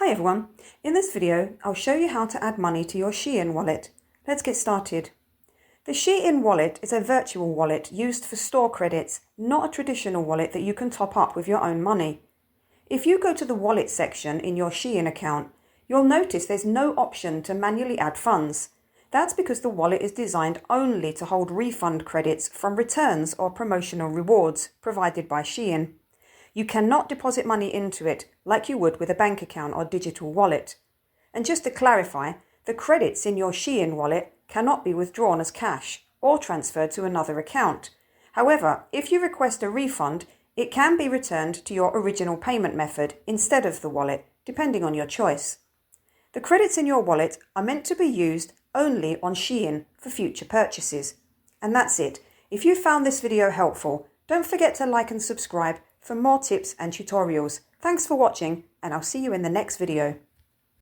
Hi everyone, in this video I'll show you how to add money to your Shein wallet. Let's get started. The Shein wallet is a virtual wallet used for store credits, not a traditional wallet that you can top up with your own money. If you go to the wallet section in your Shein account, you'll notice there's no option to manually add funds. That's because the wallet is designed only to hold refund credits from returns or promotional rewards provided by Shein. You cannot deposit money into it like you would with a bank account or digital wallet. And just to clarify, the credits in your Shein wallet cannot be withdrawn as cash or transferred to another account. However, if you request a refund, it can be returned to your original payment method instead of the wallet, depending on your choice. The credits in your wallet are meant to be used only on Shein for future purchases. And that's it. If you found this video helpful, don't forget to like and subscribe for more tips and tutorials. Thanks for watching, and I'll see you in the next video.